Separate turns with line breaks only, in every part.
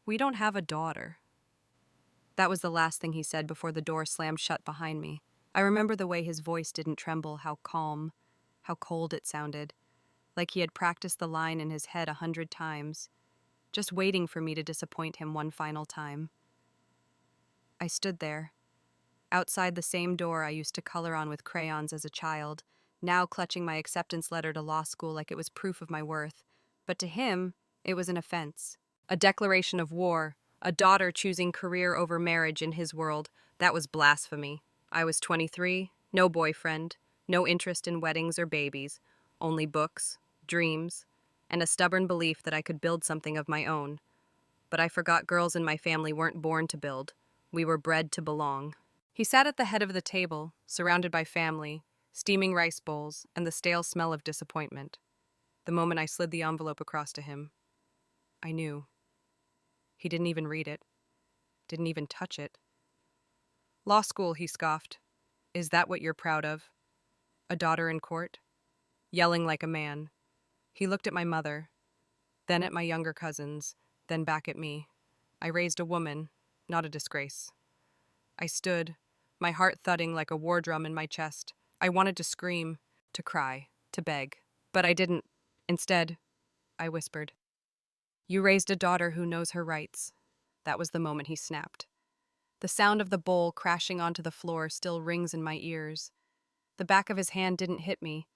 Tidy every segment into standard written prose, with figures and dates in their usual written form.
We don't have a daughter. That was the last thing he said before the door slammed shut behind me. I remember the way his voice didn't tremble, how calm, how cold it sounded, like he had practiced the line in his head 100 times, just waiting for me to disappoint him one final time. I stood there, outside the same door I used to color on with crayons as a child, now clutching my acceptance letter to law school like it was proof of my worth. But to him, it was an offense. A declaration of war, a daughter choosing career over marriage in his world, that was blasphemy. I was 23, no boyfriend, no interest in weddings or babies, only books, dreams, and a stubborn belief that I could build something of my own. But I forgot girls in my family weren't born to build. We were bred to belong. He sat at the head of the table, surrounded by family, steaming rice bowls, and the stale smell of disappointment. The moment I slid the envelope across to him, I knew. He didn't even read it, didn't even touch it. Law school, he scoffed. Is that what you're proud of? A daughter in court? Yelling like a man. He looked at my mother, then at my younger cousins, then back at me. I raised a woman, not a disgrace. I stood, my heart thudding like a war drum in my chest. I wanted to scream, to cry, to beg. But I didn't. Instead, I whispered, "You raised a daughter who knows her rights." That was the moment he snapped. The sound of the bowl crashing onto the floor still rings in my ears. The back of his hand didn't hit me,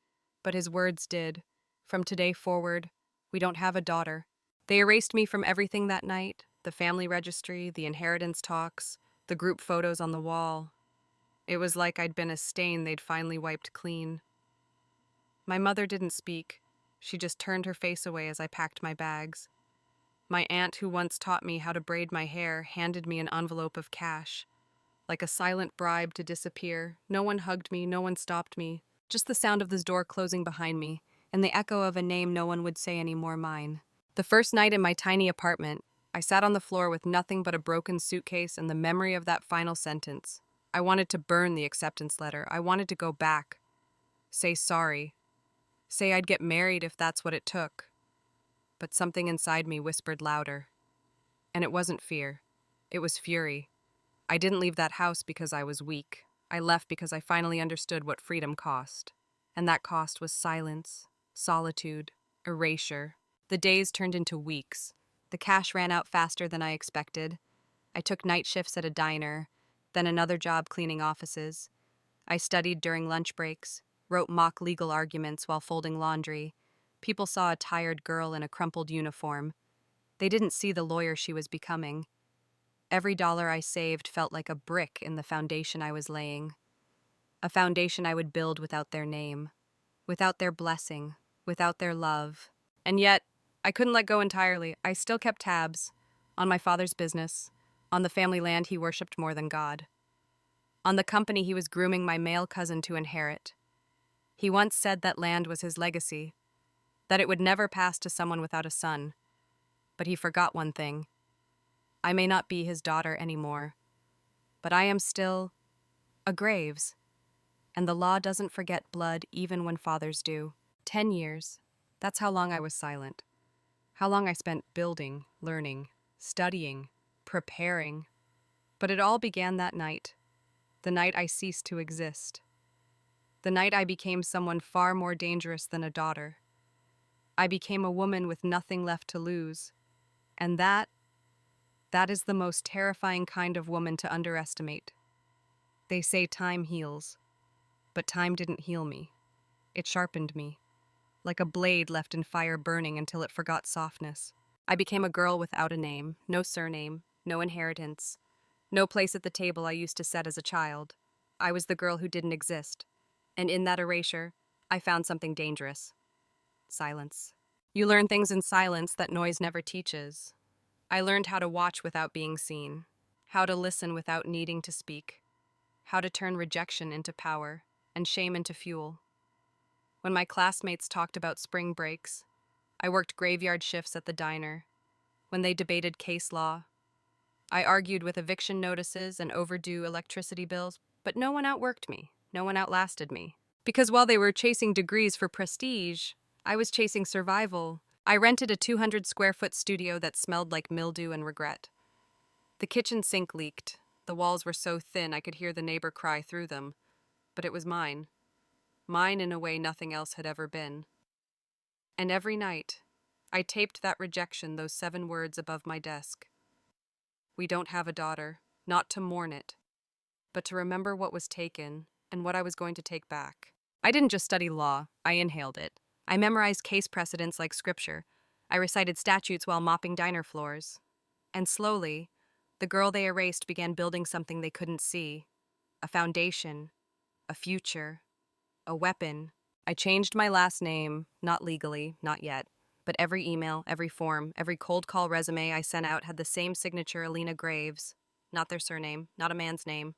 but his words did. From today forward, we don't have a daughter. They erased me from everything that night, the family registry, the inheritance talks, the group photos on the wall. It was like I'd been a stain they'd finally wiped clean. My mother didn't speak. She just turned her face away as I packed my bags. My aunt, who once taught me how to braid my hair, handed me an envelope of cash. Like a silent bribe to disappear, no one hugged me, no one stopped me. Just the sound of this door closing behind me, and the echo of a name no one would say anymore, mine. The first night in my tiny apartment, I sat on the floor with nothing but a broken suitcase and the memory of that final sentence. I wanted to burn the acceptance letter. I wanted to go back. Say sorry. Say I'd get married if that's what it took. But something inside me whispered louder. And it wasn't fear. It was fury. I didn't leave that house because I was weak. I left because I finally understood what freedom cost. And that cost was silence, solitude, erasure. The days turned into weeks. The cash ran out faster than I expected. I took night shifts at a diner, then another job cleaning offices. I studied during lunch breaks, wrote mock legal arguments while folding laundry. People saw a tired girl in a crumpled uniform. They didn't see the lawyer she was becoming. Every dollar I saved felt like a brick in the foundation I was laying. A foundation I would build without their name, without their blessing, without their love. And yet, I couldn't let go entirely. I still kept tabs on my father's business, on the family land he worshipped more than God, on the company he was grooming my male cousin to inherit. He once said that land was his legacy, that it would never pass to someone without a son. But he forgot one thing. I may not be his daughter anymore, but I am still a Graves, and the law doesn't forget blood even when fathers do. 10 years. That's how long I was silent. How long I spent building, learning, studying, preparing. But it all began that night, the night I ceased to exist. The night I became someone far more dangerous than a daughter. I became a woman with nothing left to lose. And that is the most terrifying kind of woman to underestimate. They say time heals, but time didn't heal me. It sharpened me, like a blade left in fire burning until it forgot softness. I became a girl without a name, no surname, no inheritance, no place at the table I used to set as a child. I was the girl who didn't exist. And in that erasure, I found something dangerous. Silence. You learn things in silence that noise never teaches. I learned how to watch without being seen, how to listen without needing to speak, how to turn rejection into power and shame into fuel. When my classmates talked about spring breaks, I worked graveyard shifts at the diner. When they debated case law, I argued with eviction notices and overdue electricity bills, but no one outworked me, no one outlasted me. Because while they were chasing degrees for prestige, I was chasing survival, I rented a 200-square-foot studio that smelled like mildew and regret. The kitchen sink leaked. The walls were so thin I could hear the neighbor cry through them. But it was mine. Mine in a way nothing else had ever been. And every night, I taped that rejection, those 7 words above my desk. We don't have a daughter, not to mourn it, but to remember what was taken and what I was going to take back. I didn't just study law, I inhaled it. I memorized case precedents like scripture. I recited statutes while mopping diner floors. And slowly, the girl they erased began building something they couldn't see. A foundation, a future, a weapon. I changed my last name, not legally, not yet, but every email, every form, every cold call resume I sent out had the same signature, Elina Graves. Not their surname, not a man's name.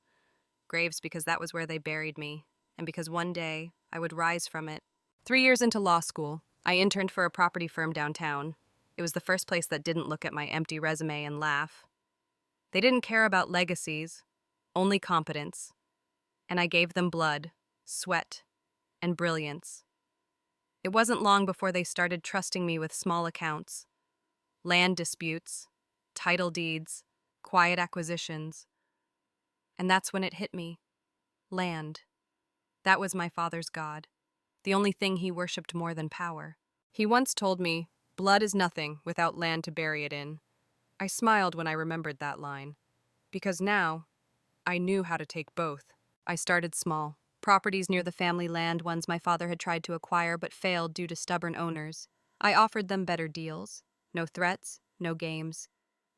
Graves because that was where they buried me, and because one day I would rise from it. 3 years into law school, I interned for a property firm downtown. It was the first place that didn't look at my empty resume and laugh. They didn't care about legacies, only competence. And I gave them blood, sweat, and brilliance. It wasn't long before they started trusting me with small accounts, land disputes, title deeds, quiet acquisitions. And that's when it hit me. Land. That was my father's god, the only thing he worshipped more than power. He once told me, "Blood is nothing without land to bury it in." I smiled when I remembered that line, because now I knew how to take both. I started small. Properties near the family land, ones my father had tried to acquire but failed due to stubborn owners. I offered them better deals. No threats, no games.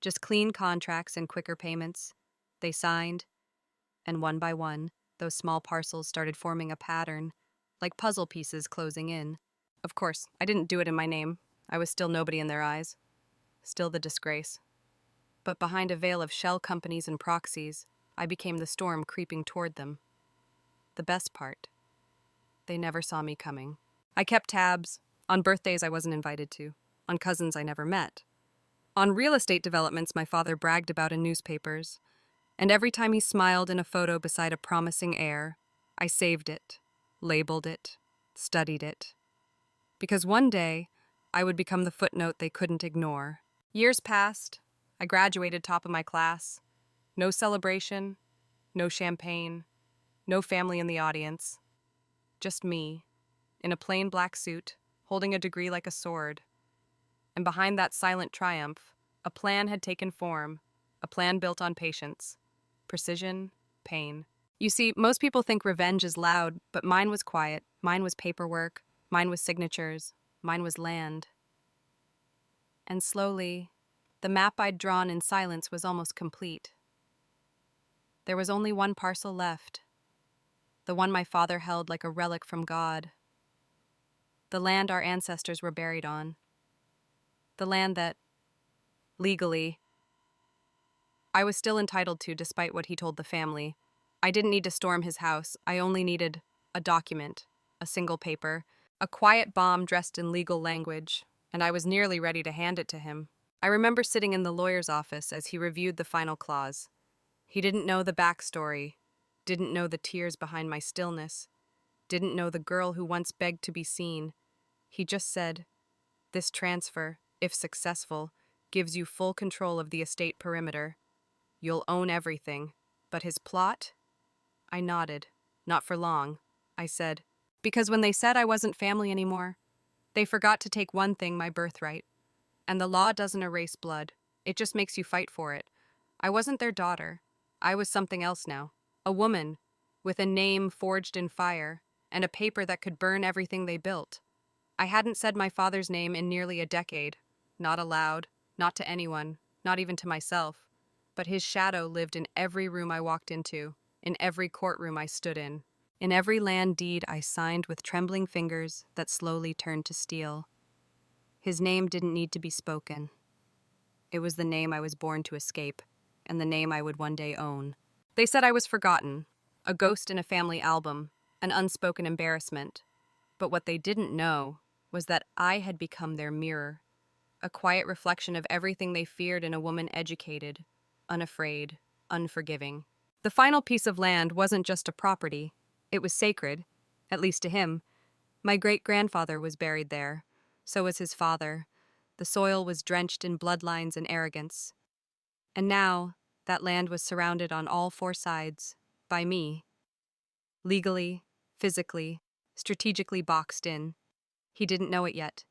Just clean contracts and quicker payments. They signed, and one by one, those small parcels started forming a pattern, like puzzle pieces closing in. Of course, I didn't do it in my name. I was still nobody in their eyes. Still the disgrace. But behind a veil of shell companies and proxies, I became the storm creeping toward them. The best part, they never saw me coming. I kept tabs on birthdays I wasn't invited to, on cousins I never met, on real estate developments my father bragged about in newspapers, and every time he smiled in a photo beside a promising heir, I saved it, labeled it, studied it. Because one day, I would become the footnote they couldn't ignore. Years passed. I graduated top of my class. No celebration, no champagne, no family in the audience. Just me, in a plain black suit, holding a degree like a sword. And behind that silent triumph, a plan had taken form, a plan built on patience, precision, pain. You see, most people think revenge is loud, but mine was quiet, mine was paperwork, mine was signatures, mine was land. And slowly, the map I'd drawn in silence was almost complete. There was only one parcel left, the one my father held like a relic from God. The land our ancestors were buried on. The land that, legally, I was still entitled to despite what he told the family. I didn't need to storm his house. I only needed a document, a single paper, a quiet bomb dressed in legal language, and I was nearly ready to hand it to him. I remember sitting in the lawyer's office as he reviewed the final clause. He didn't know the backstory, didn't know the tears behind my stillness, didn't know the girl who once begged to be seen. He just said, "This transfer, if successful, gives you full control of the estate perimeter. You'll own everything." But his plot? I nodded. Not for long. I said, "Because when they said I wasn't family anymore, they forgot to take one thing, my birthright. And the law doesn't erase blood. It just makes you fight for it. I wasn't their daughter. I was something else now. A woman, with a name forged in fire, and a paper that could burn everything they built. I hadn't said my father's name in nearly a decade. Not aloud, not to anyone, not even to myself. But his shadow lived in every room I walked into, in every courtroom I stood in every land deed I signed with trembling fingers that slowly turned to steel. His name didn't need to be spoken. It was the name I was born to escape, and the name I would one day own. They said I was forgotten, a ghost in a family album, an unspoken embarrassment. But what they didn't know was that I had become their mirror, a quiet reflection of everything they feared in a woman educated, unafraid, unforgiving. The final piece of land wasn't just a property. It was sacred, at least to him. My great-grandfather was buried there. So was his father. The soil was drenched in bloodlines and arrogance. And now, that land was surrounded on all four sides by me. Legally, physically, strategically boxed in. He didn't know it yet,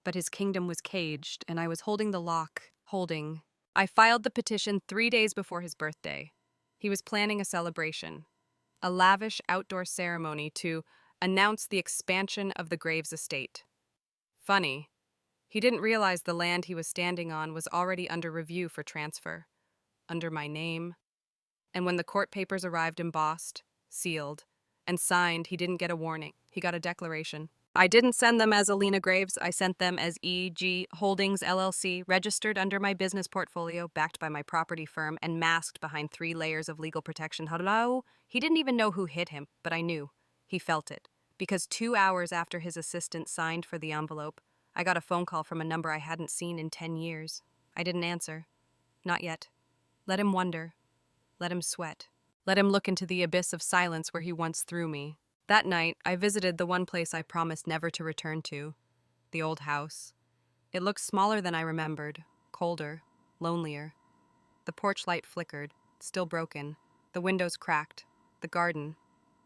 but his kingdom was caged, and I was holding the lock, holding. I filed the petition 3 days before his birthday. He was planning a celebration, a lavish outdoor ceremony to announce the expansion of the Graves estate. Funny, he didn't realize the land he was standing on was already under review for transfer, under my name. And when the court papers arrived embossed, sealed, and signed, he didn't get a warning. He got a declaration. I didn't send them as Elina Graves. I sent them as E.G. Holdings LLC, registered under my business portfolio, backed by my property firm, and masked behind 3 layers of legal protection. Hello? He didn't even know who hit him, but I knew. He felt it. Because 2 hours after his assistant signed for the envelope, I got a phone call from a number I hadn't seen in 10 years. I didn't answer. Not yet. Let him wonder. Let him sweat. Let him look into the abyss of silence where he once threw me. That night, I visited the one place I promised never to return to, the old house. It looked smaller than I remembered, colder, lonelier. The porch light flickered, still broken, the windows cracked, the garden,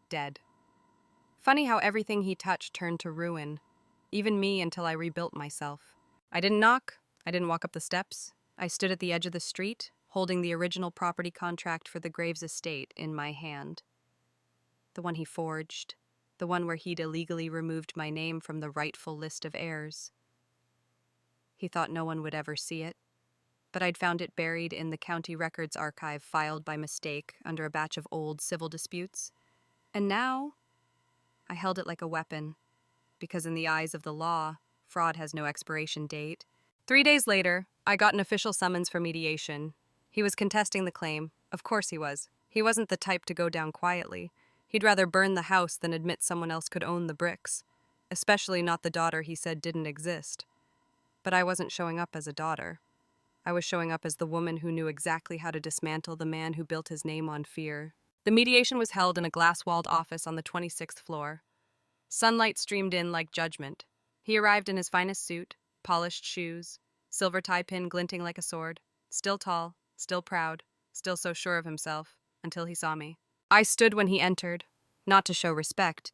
dead. Funny how everything he touched turned to ruin, even me until I rebuilt myself. I didn't knock, I didn't walk up the steps. I stood at the edge of the street, holding the original property contract for the Graves estate in my hand. The one he forged, the one where he'd illegally removed my name from the rightful list of heirs. He thought no one would ever see it, but I'd found it buried in the county records archive filed by mistake under a batch of old civil disputes. And now, I held it like a weapon, because in the eyes of the law, fraud has no expiration date. 3 days later, I got an official summons for mediation. He was contesting the claim. Of course he was. He wasn't the type to go down quietly. He'd rather burn the house than admit someone else could own the bricks, especially not the daughter he said didn't exist. But I wasn't showing up as a daughter. I was showing up as the woman who knew exactly how to dismantle the man who built his name on fear. The mediation was held in a glass-walled office on the 26th floor. Sunlight streamed in like judgment. He arrived in his finest suit, polished shoes, silver tie pin glinting like a sword, still tall, still proud, still so sure of himself, until he saw me. I stood when he entered, not to show respect,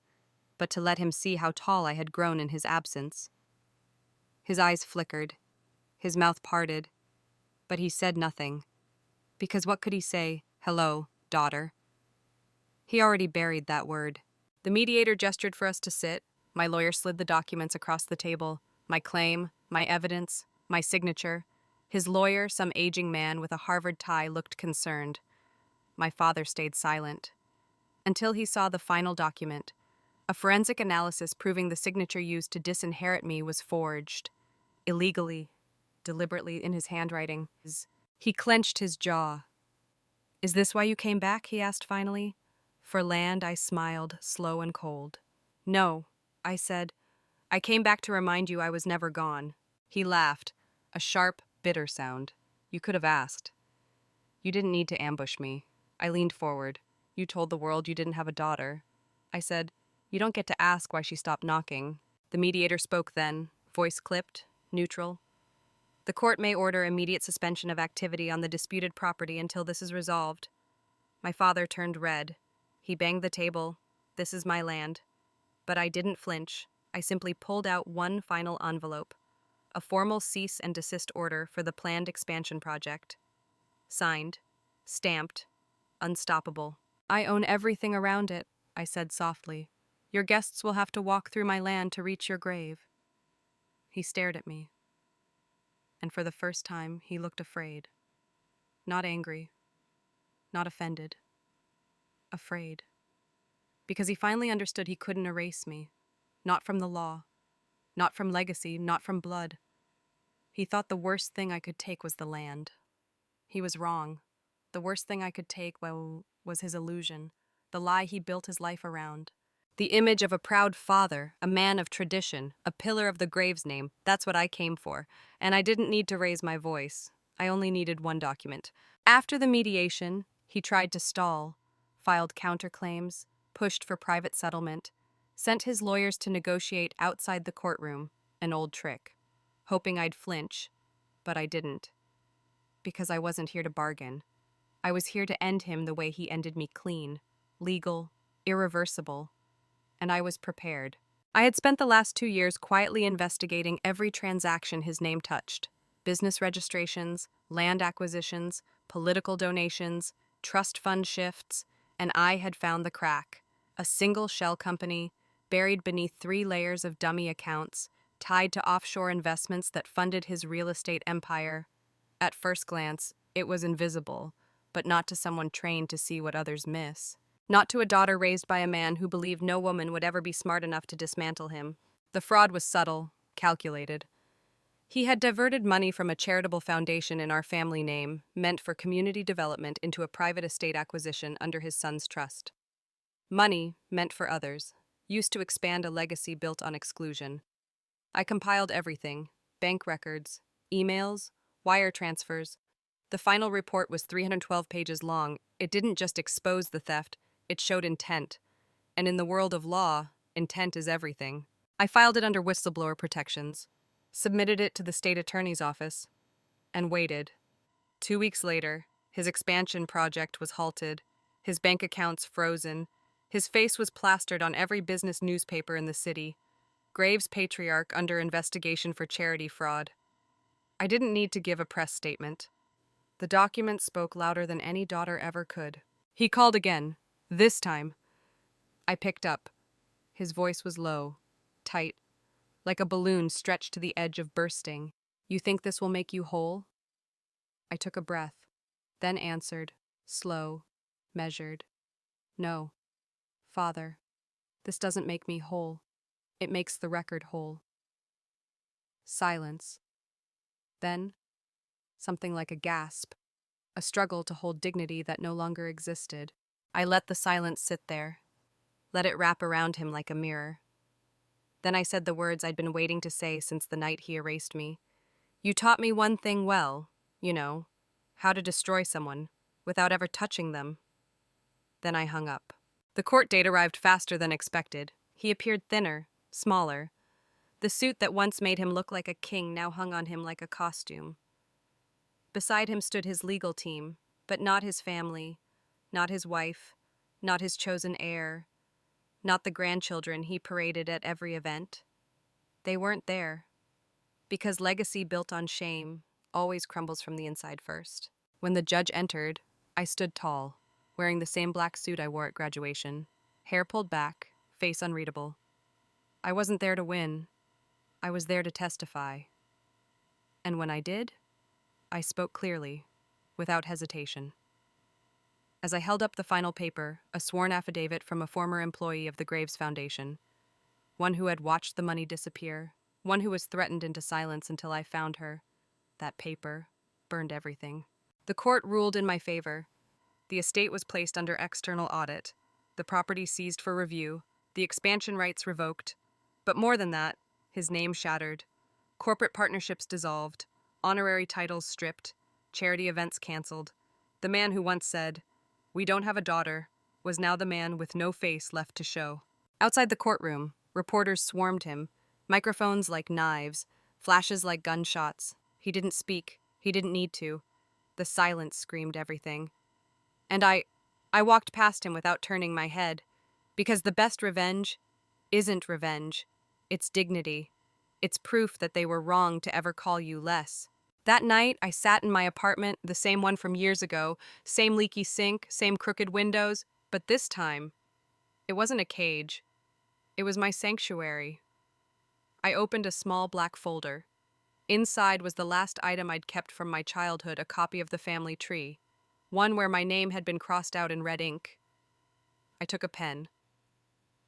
but to let him see how tall I had grown in his absence. His eyes flickered, his mouth parted, but he said nothing, because what could he say? Hello, daughter. He already buried that word. The mediator gestured for us to sit. My lawyer slid the documents across the table, my claim, my evidence, my signature. His lawyer, some aging man with a Harvard tie, looked concerned. My father stayed silent. Until he saw the final document, a forensic analysis proving the signature used to disinherit me was forged. Illegally, deliberately in his handwriting. He clenched his jaw. Is this why you came back? He asked finally. For land, I smiled, slow and cold. No, I said. I came back to remind you I was never gone. He laughed, a sharp, bitter sound. You could have asked. You didn't need to ambush me. I leaned forward. You told the world you didn't have a daughter. I said, you don't get to ask why she stopped knocking. The mediator spoke then, voice clipped, neutral. The court may order immediate suspension of activity on the disputed property until this is resolved. My father turned red. He banged the table. This is my land. But I didn't flinch. I simply pulled out one final envelope, a formal cease and desist order for the planned expansion project. Signed, stamped, unstoppable. I own everything around it, I said softly. Your guests will have to walk through my land to reach your grave. He stared at me. And for the first time, he looked afraid. Not angry. Not offended. Afraid. Because he finally understood he couldn't erase me. Not from the law. Not from legacy. Not from blood. He thought the worst thing I could take was the land. He was wrong. The worst thing I could take, well, was his illusion, the lie he built his life around. The image of a proud father, a man of tradition, a pillar of the Graves name, that's what I came for. And I didn't need to raise my voice. I only needed one document. After the mediation, he tried to stall, filed counterclaims, pushed for private settlement, sent his lawyers to negotiate outside the courtroom, an old trick. hoping I'd flinch, but I didn't, because I wasn't here to bargain. I was here to end him the way he ended me, clean, legal, irreversible, and I was prepared. I had spent the last 2 years quietly investigating every transaction his name touched: business registrations, land acquisitions, political donations, trust fund shifts, and I had found the crack. A single shell company, buried beneath 3 layers of dummy accounts, tied to offshore investments that funded his real estate empire. At first glance, it was invisible, but not to someone trained to see what others miss. Not to a daughter raised by a man who believed no woman would ever be smart enough to dismantle him. The fraud was subtle, calculated. He had diverted money from a charitable foundation in our family name, meant for community development, into a private estate acquisition under his son's trust. Money, meant for others, used to expand a legacy built on exclusion. I compiled everything: bank records, emails, wire transfers. The final report was 312 pages long. It didn't just expose the theft, it showed intent. And in the world of law, intent is everything. I filed it under whistleblower protections, submitted it to the state attorney's office, and waited. 2 weeks later, his expansion project was halted, his bank accounts frozen, his face was plastered on every business newspaper in the city. Graves patriarch under investigation for charity fraud. I didn't need to give a press statement. The document spoke louder than any daughter ever could. He called again. This time, I picked up. His voice was low, tight, like a balloon stretched to the edge of bursting. You think this will make you whole? I took a breath, then answered, slow, measured. No, Father, this doesn't make me whole. It makes the record whole. Silence. Then, something like a gasp, a struggle to hold dignity that no longer existed. I let the silence sit there, let it wrap around him like a mirror. Then I said the words I'd been waiting to say since the night he erased me. You taught me one thing well, how to destroy someone without ever touching them. Then I hung up. The court date arrived faster than expected. He appeared thinner, smaller. The suit that once made him look like a king now hung on him like a costume. Beside him stood his legal team, but not his family, not his wife, not his chosen heir, not the grandchildren he paraded at every event. They weren't there, because legacy built on shame always crumbles from the inside first. When the judge entered, I stood tall, wearing the same black suit I wore at graduation, hair pulled back, face unreadable. I wasn't there to win. I was there to testify. And when I did, I spoke clearly, without hesitation. As I held up the final paper, a sworn affidavit from a former employee of the Graves Foundation, one who had watched the money disappear, one who was threatened into silence until I found her, that paper burned everything. The court ruled in my favor. The estate was placed under external audit, the property seized for review, the expansion rights revoked. But more than that, his name shattered, corporate partnerships dissolved, honorary titles stripped, charity events canceled. The man who once said, "We don't have a daughter," was now the man with no face left to show. Outside the courtroom, reporters swarmed him, microphones like knives, flashes like gunshots. He didn't speak. He didn't need to. The silence screamed everything. And I walked past him without turning my head, because the best revenge isn't revenge. It's dignity. It's proof that they were wrong to ever call you less. That night, I sat in my apartment, the same one from years ago, same leaky sink, same crooked windows, but this time, it wasn't a cage. It was my sanctuary. I opened a small black folder. Inside was the last item I'd kept from my childhood, a copy of the family tree, one where my name had been crossed out in red ink. I took a pen,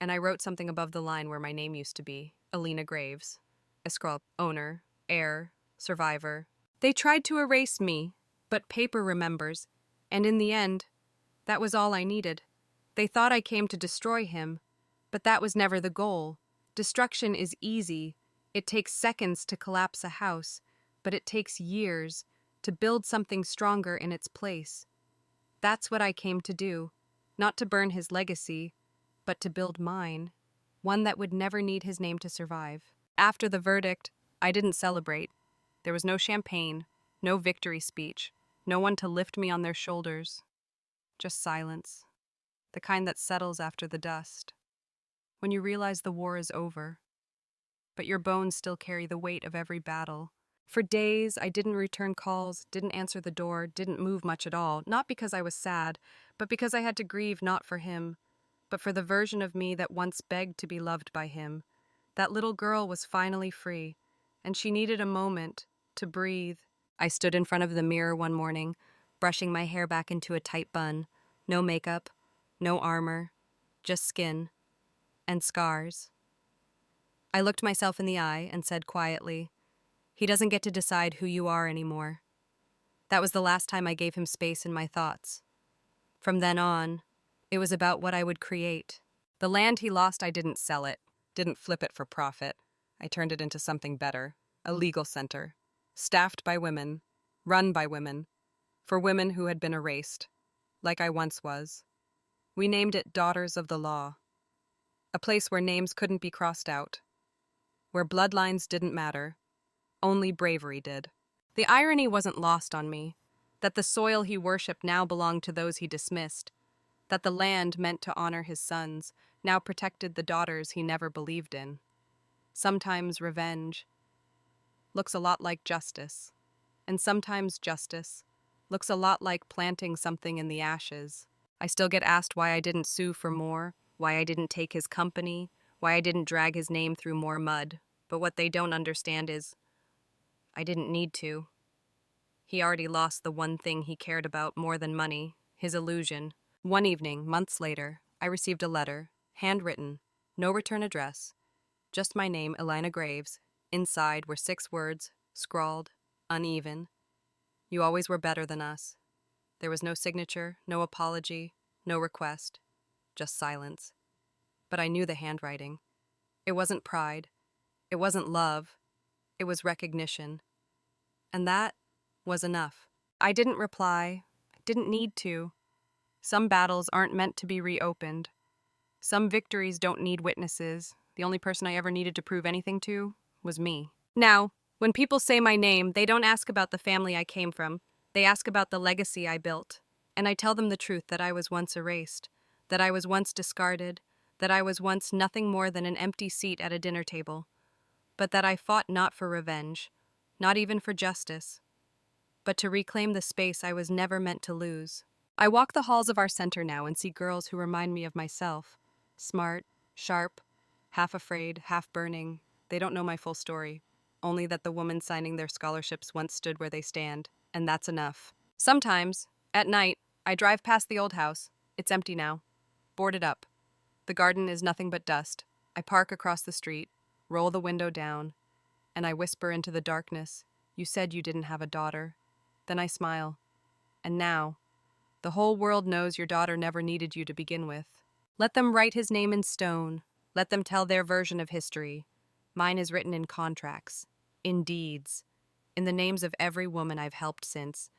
and I wrote something above the line where my name used to be, Elina Graves. I scrawled, owner, heir, survivor. They tried to erase me, but paper remembers, and in the end, that was all I needed. They thought I came to destroy him, but that was never the goal. Destruction is easy. It takes seconds to collapse a house, but it takes years to build something stronger in its place. That's what I came to do, not to burn his legacy, but to build mine, one that would never need his name to survive. After the verdict, I didn't celebrate. There was no champagne, no victory speech, no one to lift me on their shoulders. Just silence, the kind that settles after the dust. When you realize the war is over, but your bones still carry the weight of every battle. For days, I didn't return calls, didn't answer the door, didn't move much at all, not because I was sad, but because I had to grieve not for him, but for the version of me that once begged to be loved by him. That little girl was finally free, and she needed a moment to breathe. I stood in front of the mirror one morning, brushing my hair back into a tight bun. No makeup, no armor, just skin and scars. I looked myself in the eye and said quietly, "He doesn't get to decide who you are anymore." That was the last time I gave him space in my thoughts. From then on, it was about what I would create. The land he lost, I didn't sell it, didn't flip it for profit. I turned it into something better, a legal center, staffed by women, run by women, for women who had been erased, like I once was. We named it Daughters of the Law, a place where names couldn't be crossed out, where bloodlines didn't matter, only bravery did. The irony wasn't lost on me, that the soil he worshipped now belonged to those he dismissed, that the land meant to honor his sons now protected the daughters he never believed in. Sometimes revenge looks a lot like justice, and sometimes justice looks a lot like planting something in the ashes. I still get asked why I didn't sue for more, why I didn't take his company, why I didn't drag his name through more mud. But what they don't understand is I didn't need to. He already lost the one thing he cared about more than money, his illusion. One evening, months later, I received a letter, handwritten, no return address, just my name, Elina Graves. Inside were 6 words, scrawled, uneven. You always were better than us. There was no signature, no apology, no request, just silence. But I knew the handwriting. It wasn't pride. It wasn't love. It was recognition. And that was enough. I didn't reply. I didn't need to. Some battles aren't meant to be reopened. Some victories don't need witnesses. The only person I ever needed to prove anything to was me. Now, when people say my name, they don't ask about the family I came from. They ask about the legacy I built. And I tell them the truth that I was once erased, that I was once discarded, that I was once nothing more than an empty seat at a dinner table, but that I fought not for revenge, not even for justice, but to reclaim the space I was never meant to lose. I walk the halls of our center now and see girls who remind me of myself. Smart, sharp, half afraid, half burning. They don't know my full story, only that the woman signing their scholarships once stood where they stand, and that's enough. Sometimes, at night, I drive past the old house. It's empty now, boarded up. The garden is nothing but dust. I park across the street, roll the window down, and I whisper into the darkness, "You said you didn't have a daughter." Then I smile. And now, the whole world knows your daughter never needed you to begin with. Let them write his name in stone. Let them tell their version of history. Mine is written in contracts, in deeds, in the names of every woman I've helped since.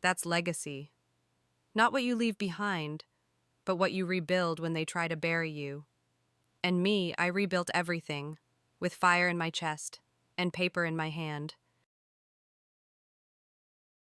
That's legacy. Not what you leave behind, but what you rebuild when they try to bury you. And me, I rebuilt everything, with fire in my chest and paper in my hand.